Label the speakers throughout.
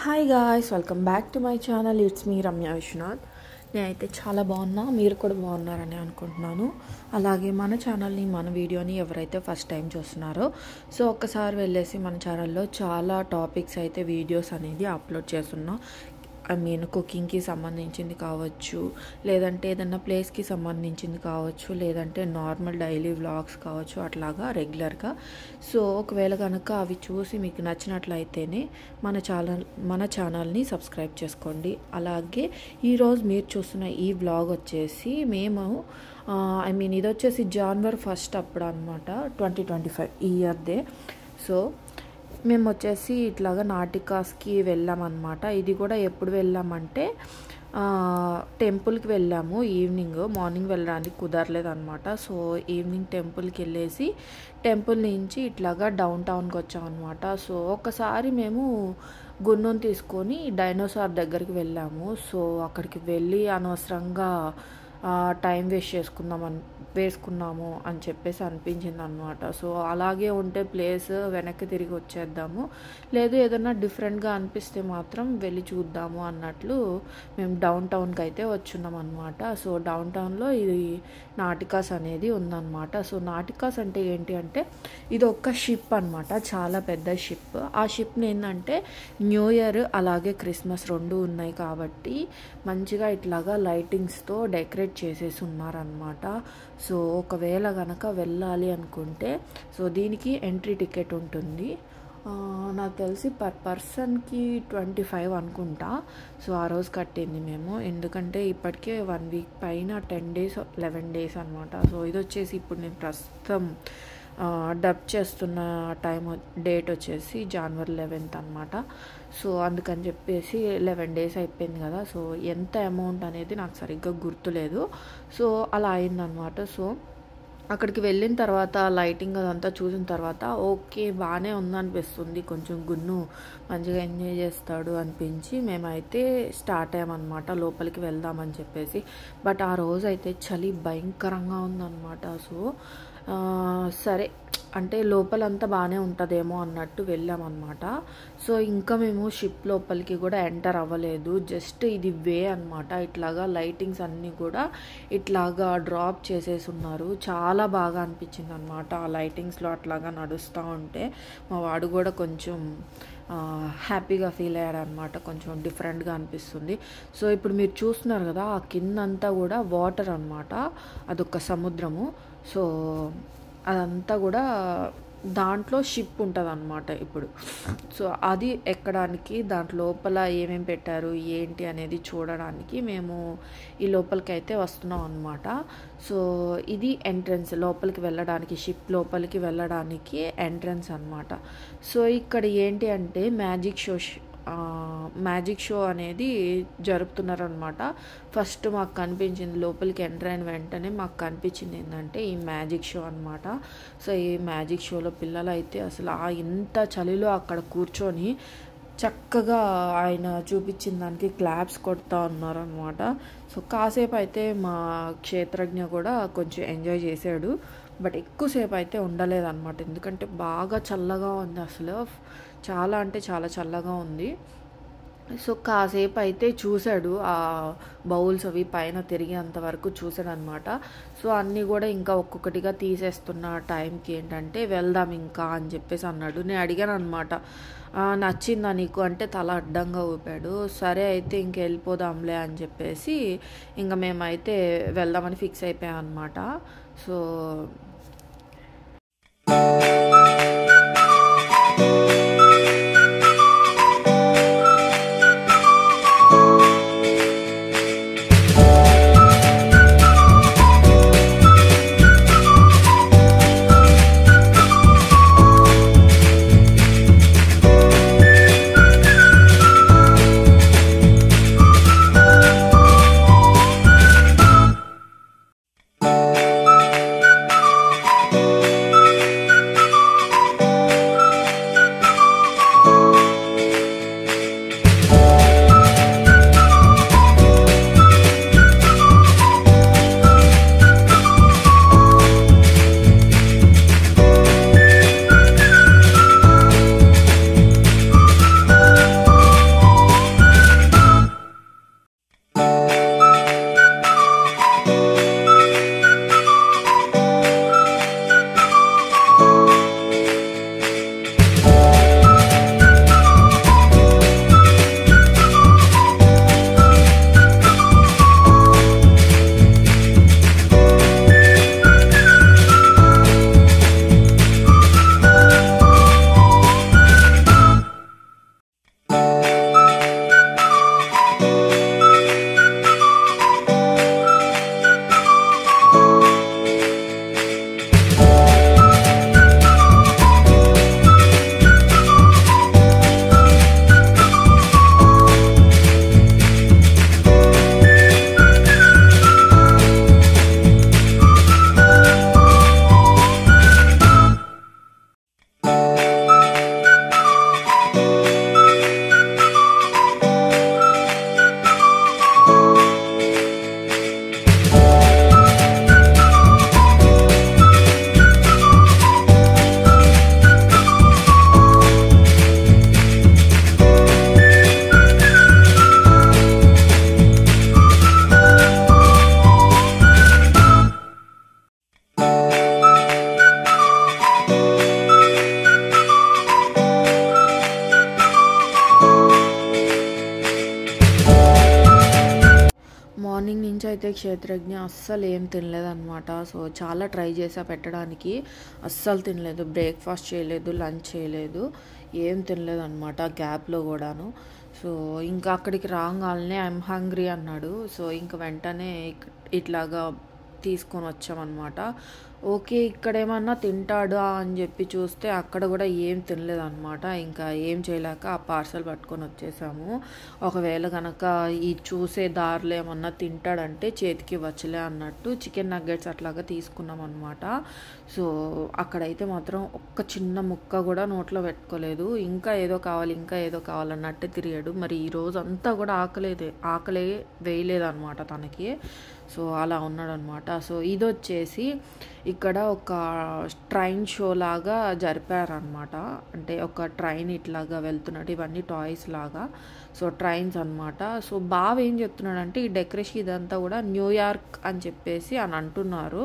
Speaker 1: Hi guys, welcome back to my channel. It's me Ramya Vishwanath. నేనైతే చాలా బాగున్నా, మీరు కూడా బాగున్నారని అనుకుంటున్నాను. అలాగే మన ఛానల్ని, మన వీడియోని ఎవరైతే ఫస్ట్ టైం చూస్తున్నారో ఒక్కసారి వెళ్ళేసి మన ఛానల్లో చాలా టాపిక్స్ అయితే వీడియోస్ అనేది అప్లోడ్ చేస్తున్నా. కుకింగ్కి సంబంధించింది కావచ్చు, లేదంటే ఏదన్నా ప్లేస్కి సంబంధించింది కావచ్చు, లేదంటే నార్మల్ డైలీ వ్లాగ్స్ కావచ్చు, అట్లాగా రెగ్యులర్గా. ఒకవేళ కనుక అవి చూసి మీకు నచ్చినట్లయితేనే మన ఛానల్ని సబ్స్క్రైబ్ చేసుకోండి. అలాగే ఈరోజు మీరు చూస్తున్న ఈ వ్లాగ్ వచ్చేసి ఇది వచ్చేసి January 1 అప్పుడు అనమాట, 2025 ఈ ఇయర్దే. మేము వచ్చేసి ఇట్లాగా నాటికాస్కి వెళ్ళామన్నమాట. ఇది కూడా ఎప్పుడు వెళ్ళామంటే టెంపుల్కి వెళ్ళాము. మార్నింగ్ వెళ్ళడానికి కుదరలేదు అనమాట. ఈవినింగ్ టెంపుల్కి వెళ్ళేసి టెంపుల్ నుంచి ఇట్లాగా డౌన్ టౌన్కి వచ్చామన్నమాట. ఒకసారి మేము గున్నూని తీసుకొని డైనోసార్ దగ్గరికి వెళ్ళాము. అక్కడికి వెళ్ళి అనవసరంగా టైం వేసుకున్నాము అని చెప్పేసి అనిపించింది అనమాట. అలాగే ఉంటే ప్లేస్ వెనక్కి తిరిగి వచ్చేద్దాము, లేదు ఏదన్నా డిఫరెంట్గా అనిపిస్తే మాత్రం వెళ్ళి చూద్దాము అన్నట్లు మేము డౌన్ టౌన్కి అయితే వచ్చున్నాం అనమాట. డౌన్ టౌన్లో ఇది నాటికాస్ అనేది ఉందన్నమాట. నాటికాస్ అంటే ఏంటి అంటే ఇది ఒక షిప్ అనమాట, చాలా పెద్ద షిప్. ఆ షిప్ని ఏంటంటే న్యూ ఇయర్ అలాగే క్రిస్మస్ రెండు ఉన్నాయి కాబట్టి మంచిగా ఇట్లాగా లైటింగ్స్తో డెకరేట్ చేసేసి ఉన్నారనమాట. ఒకవేళ కనుక వెళ్ళాలి అనుకుంటే దీనికి ఎంట్రీ టికెట్ ఉంటుంది. నాకు తెలిసి పర్ పర్సన్కి 25 అనుకుంటా. ఆ రోజు కట్టింది మేము, ఎందుకంటే ఇప్పటికే 1 వీక్ పైన 10 days 11 days అనమాట. ఇది వచ్చేసి ఇప్పుడు నేను ప్రస్తుతం డబ్ చేస్తున్న డేట్ వచ్చేసి January 11 అనమాట. అందుకని చెప్పేసి 11 days అయిపోయింది కదా. ఎంత అమౌంట్ అనేది నాకు సరిగ్గా గుర్తులేదు. అలా అయిందనమాట. అక్కడికి వెళ్ళిన తర్వాత లైటింగ్ అదంతా చూసిన తర్వాత ఓకే బాగానే ఉందనిపిస్తుంది, కొంచెం గున్ను మంచిగా ఎంజాయ్ చేస్తాడు అనిపించి మేమైతే స్టార్ట్ అయ్యామన్నమాట లోపలికి వెళ్దామని చెప్పేసి. బట్ ఆ రోజు అయితే చలి భయంకరంగా ఉందన్నమాట. సరే అంటే లోపలంతా బాగానే ఉంటుందేమో అన్నట్టు వెళ్ళామన్నమాట. ఇంకా మేము షిప్ లోపలికి కూడా ఎంటర్ అవ్వలేదు, జస్ట్ ఇది వే అనమాట. ఇట్లాగా లైటింగ్స్ అన్నీ కూడా ఇట్లాగా డ్రాప్ చేసేసి ఉన్నారు. చాలా బాగా అనిపించింది అనమాట ఆ లైటింగ్స్లో అట్లాగా నడుస్తూ ఉంటే. మా వాడు కూడా కొంచెం హ్యాపీగా ఫీల్ అయ్యాడు అనమాట, కొంచెం డిఫరెంట్గా అనిపిస్తుంది. ఇప్పుడు మీరు చూస్తున్నారు కదా, ఆ కిందంతా కూడా వాటర్ అనమాట, అదొక సముద్రము. అదంతా కూడా దాంట్లో షిప్ ఉంటుంది అనమాట ఇప్పుడు. అది ఎక్కడానికి, దాంట్లో లోపల ఏమేమి పెట్టారు ఏంటి అనేది చూడడానికి మేము ఈ లోపలికి అయితే వస్తున్నాం అనమాట. ఇది ఎంట్రన్స్, లోపలికి వెళ్ళడానికి, షిప్ లోపలికి వెళ్ళడానికి ఎంట్రన్స్ అనమాట. ఇక్కడ ఏంటి అంటే మ్యాజిక్ షో అనేది జరుపుతున్నారనమాట. ఫస్ట్ మాకు కనిపించింది, లోపలికి ఎంటర్ అయిన వెంటనే మాకు కనిపించింది ఏంటంటే ఈ మ్యాజిక్ షో అనమాట. ఈ మ్యాజిక్ షోలో పిల్లలు అయితే అసలు ఇంత చలిలో అక్కడ కూర్చొని చక్కగా ఆయన చూపించిన దానికి క్లాప్స్ కొడుతూ ఉన్నారనమాట. కాసేపు అయితే మా క్షేత్రజ్ఞ కూడా కొంచెం ఎంజాయ్ చేశాడు, బట్ ఎక్కువసేపు అయితే ఉండలేదన్నమాట, ఎందుకంటే బాగా చల్లగా ఉంది, అసలు చాలా అంటే చాలా చల్లగా ఉంది. కాసేపు అయితే చూశాడు, ఆ బౌల్స్ అవి పైన తిరిగేంత వరకు చూశాడు అనమాట. అన్నీ కూడా ఇంకా ఒక్కొక్కటిగా తీసేస్తున్న టైంకి ఏంటంటే వెళ్దాం ఇంకా అని చెప్పేసి అన్నాడు. నేను అడిగాను అనమాట, నచ్చిందా నీకు అంటే తల అడ్డంగా ఊపాడు. సరే అయితే ఇంక వెళ్ళిపోదాంలే అని చెప్పేసి ఇంకా మేమైతే వెళ్దామని ఫిక్స్ అయిపోయాం అనమాట. నుంచి అయితే క్షేత్రజ్ఞ అస్సలు ఏం తినలేదన్నమాట. సో చాలా ట్రై చేసా పెట్టడానికి, అస్సలు తినలేదు. బ్రేక్ఫాస్ట్ చేయలేదు, లంచ్ చేయలేదు, ఏం తినలేదన్నమాట గ్యాప్లో కూడాను. సో ఇంకా అక్కడికి రాగానే ఐఎమ్ హంగ్రీ అన్నాడు. సో ఇంకా వెంటనే ఇట్లాగా తీసుకొని వచ్చామన్నమాట. ఓకే, ఇక్కడేమన్నా తింటాడా అని చెప్పి చూస్తే అక్కడ కూడా ఏం తినలేదన్నమాట. ఇంకా ఏం చేయలేక ఆ పార్సల్ పట్టుకొని వచ్చేసాము. ఒకవేళ కనుక ఈ చూసే దారిలో ఏమన్నా తింటాడంటే చేతికి ఇవ్వచ్చులే అన్నట్టు చికెన్ నగ్గెట్స్ అట్లాగా తీసుకున్నాం అనమాట. సో అక్కడైతే మాత్రం ఒక్క చిన్న ముక్క కూడా నోట్లో పెట్టుకోలేదు. ఇంకా ఏదో కావాలి, ఇంకా ఏదో కావాలన్నట్టే తిరిగాడు. మరి ఈ రోజు అంతా కూడా ఆకలే వేయలేదన్నమాట తనకి. సో అలా ఉన్నాడు అనమాట. సో ఇది వచ్చేసి ఇక్కడ ఒక ట్రైన్ షో లాగా జరిపారనమాట. అంటే ఒక ట్రైన్ ఇట్లాగా వెళ్తున్నాడు, ఇవన్నీ టాయ్స్ లాగా. సో ట్రైన్స్ అనమాట. సో బావ ఏం చెప్తున్నాడంటే ఈ డెకరేషన్ ఇదంతా కూడా న్యూయార్క్ అని చెప్పేసి అని అంటున్నారు.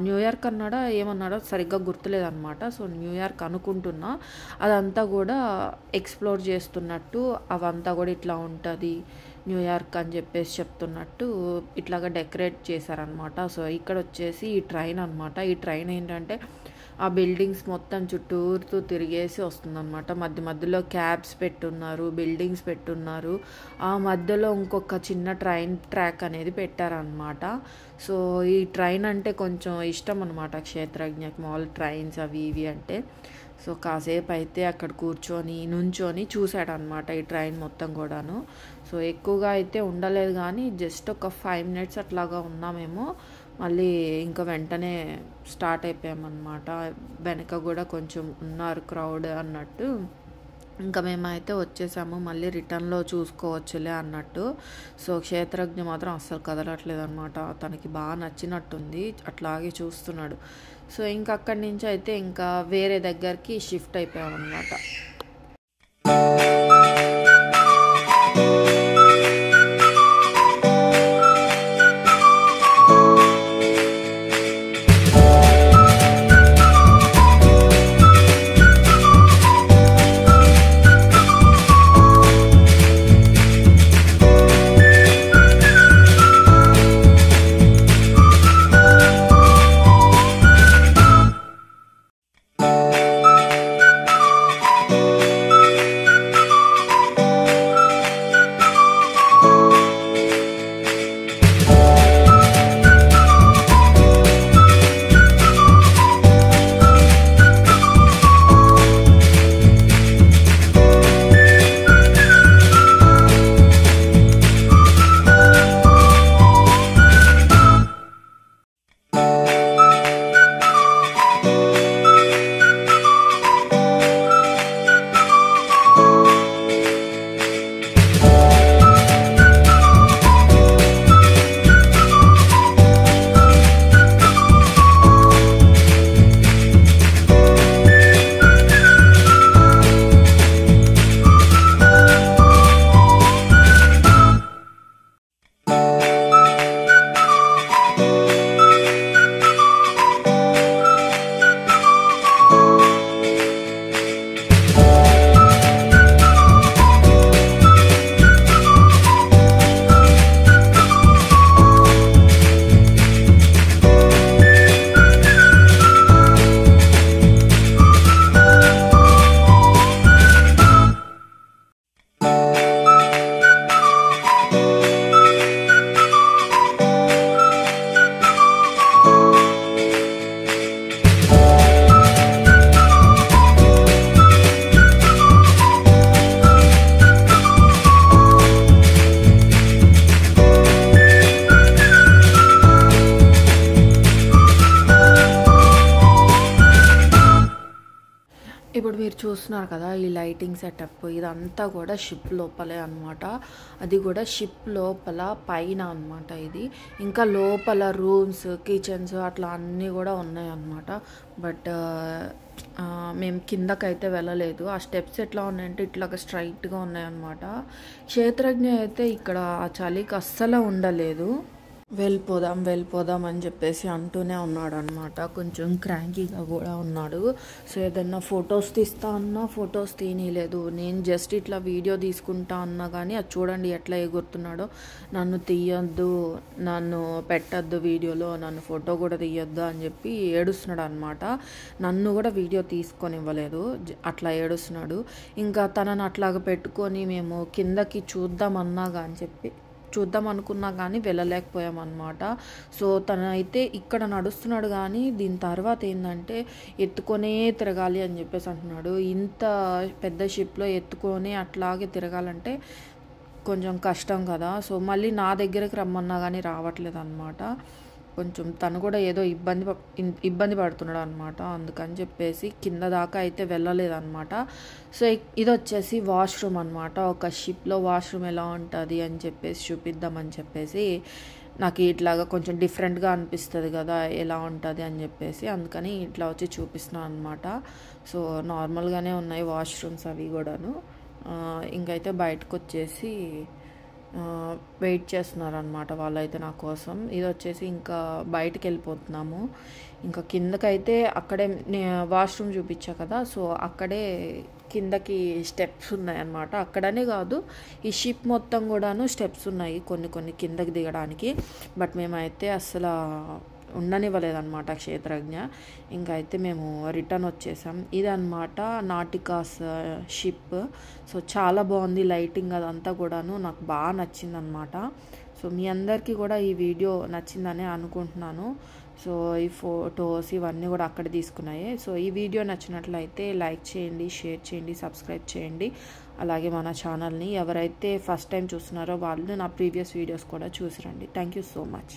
Speaker 1: న్యూయార్క్ అన్నాడా ఏమన్నాడో సరిగ్గా గుర్తులేదన్నమాట. సో న్యూయార్క్ అనుకుంటున్నా. అదంతా కూడా ఎక్స్ప్లోర్ చేస్తున్నట్టు అవంతా కూడా ఇట్లా ఉంటుంది న్యూయార్క్ అని చెప్పేసి చెప్తున్నట్టు ఇట్లాగా డెకరేట్ చేశారనమాట. సో ఇక్కడ వచ్చేసి ఈ ట్రైన్ అనమాట. ఈ ట్రైన్ ఏంటంటే ఆ బిల్డింగ్స్ మొత్తం చుట్టూరుతూ తిరిగేసి వస్తుందన్నమాట. మధ్యలో క్యాబ్స్ పెట్టున్నారు, బిల్డింగ్స్ పెట్టున్నారు. ఆ మధ్యలో ఇంకొక చిన్న ట్రైన్ ట్రాక్ అనేది పెట్టారనమాట. సో ఈ ట్రైన్ అంటే కొంచెం ఇష్టం అనమాట క్షేత్రజ్ఞకి, మామూలు ట్రైన్స్ అవి ఇవి అంటే. సో కాసేపు అయితే అక్కడ నుంచొని చూశాడనమాట ఈ ట్రైన్ మొత్తం కూడాను. సో ఎక్కువగా అయితే ఉండలేదు కానీ జస్ట్ ఒక 5 minutes అట్లాగా ఉన్నామేమో. మళ్ళీ ఇంకా వెంటనే స్టార్ట్ అయిపోయామన్నమాట. వెనక కూడా కొంచెం ఉన్నారు క్రౌడ్ అన్నట్టు. ఇంకా మేమైతే వచ్చేసాము, మళ్ళీ రిటర్న్లో చూసుకోవచ్చులే అన్నట్టు. సో క్షేత్రజ్ఞ మాత్రం అస్సలు కదలట్లేదు అనమాట. తనకి బాగా నచ్చినట్టుంది, అట్లాగే చూస్తున్నాడు. సో ఇంకా అక్కడి నుంచి అయితే ఇంకా వేరే దగ్గరికి షిఫ్ట్ అయిపోయామన్నమాట. ఇప్పుడు మీరు చూస్తున్నారు కదా ఈ లైటింగ్ సెటప్, ఇదంతా కూడా షిప్ లోపలే అనమాట. అది కూడా షిప్ లోపల పైన అనమాట ఇది. ఇంకా లోపల రూమ్స్, కిచెన్స్ అట్లా అన్నీ కూడా ఉన్నాయన్నమాట. బట్ మేము కిందకైతే వెళ్ళలేదు. ఆ స్టెప్స్ ఎట్లా ఉన్నాయంటే ఇట్లాగా స్ట్రైట్గా ఉన్నాయన్నమాట. క్షేత్రజ్ఞ అయితే ఇక్కడ ఆ చలికి అస్సలు ఉండలేదు. వెళ్ళిపోదాం అని చెప్పేసి అంటూనే ఉన్నాడు అనమాట. కొంచెం క్రాంకీగా కూడా ఉన్నాడు. సో ఏదన్నా ఫొటోస్ తీస్తా అన్నా ఫొటోస్ తీయలేదు. నేను జస్ట్ ఇట్లా వీడియో తీసుకుంటా అన్నా కానీ అది చూడండి ఎట్లా ఎగురుతున్నాడో. నన్ను తీయొద్దు, నన్ను పెట్టద్దు వీడియోలో, నన్ను ఫోటో కూడా తీయొద్దు అని చెప్పి ఏడుస్తున్నాడు అనమాట. నన్ను కూడా వీడియో తీసుకొని ఇవ్వలేదు, అట్లా ఏడుస్తున్నాడు. ఇంకా తనను అట్లాగా పెట్టుకొని మేము కిందకి చూద్దాం అనుకున్నా కానీ వెళ్ళలేకపోయామన్నమాట. సో తనైతే ఇక్కడ నడుస్తున్నాడు కానీ దీని తర్వాత ఏంటంటే ఎత్తుకొనే తిరగాలి అని చెప్పేసి అంటున్నాడు. ఇంత పెద్ద షిప్లో ఎత్తుకొని అట్లాగే తిరగాలంటే కొంచెం కష్టం కదా. సో మళ్ళీ నా దగ్గరికి రమ్మన్నా కానీ రావట్లేదు అనమాట. కొంచెం తను కూడా ఏదో ఇబ్బంది పడుతున్నాడు అనమాట. అందుకని చెప్పేసి కింద దాకా అయితే వెళ్ళలేదన్నమాట. సో ఇది వచ్చేసి వాష్రూమ్ అనమాట. ఒక షిప్లో వాష్రూమ్ ఎలా ఉంటుంది అని చెప్పేసి చూపిద్దామని చెప్పేసి నాకు ఇట్లాగా కొంచెం డిఫరెంట్గా అనిపిస్తుంది కదా ఎలా ఉంటుంది అని చెప్పేసి అందుకని ఇట్లా వచ్చి చూపిస్తున్నాను అనమాట. సో నార్మల్గానే ఉన్నాయి వాష్రూమ్స్ అవి కూడాను. ఇంకైతే బయటకు వచ్చేసి వెయిట్ చేస్తున్నారు అనమాట వాళ్ళైతే నా కోసం. ఇది వచ్చేసి ఇంకా బయటికి వెళ్ళిపోతున్నాము. ఇంకా కిందకైతే అక్కడే వాష్రూమ్ చూపించా కదా, సో అక్కడే కిందకి స్టెప్స్ ఉన్నాయన్నమాట. అక్కడనే కాదు ఈ షిప్ మొత్తం కూడాను స్టెప్స్ ఉన్నాయి కొన్ని కిందకి దిగడానికి. బట్ మేమైతే అసలు ఉండనివ్వలేదన్నమాట క్షేత్రజ్ఞ. ఇంకా అయితే మేము రిటర్న్ వచ్చేసాం. ఇదన్నమాట నాటికాస్ షిప్. సో చాలా బాగుంది, లైటింగ్ అదంతా కూడాను నాకు బాగా నచ్చిందనమాట. సో మీ అందరికీ కూడా ఈ వీడియో నచ్చిందని అనుకుంటున్నాను. సో ఈ ఫొటోస్ ఇవన్నీ కూడా అక్కడ తీసుకున్నాయి. సో ఈ వీడియో నచ్చినట్లయితే లైక్ చేయండి, షేర్ చేయండి, సబ్స్క్రైబ్ చేయండి. అలాగే మన ఛానల్ని ఎవరైతే ఫస్ట్ టైం చూస్తున్నారో వాళ్ళు నా ప్రీవియస్ వీడియోస్ కూడా చూసిరండి. Thank you so much.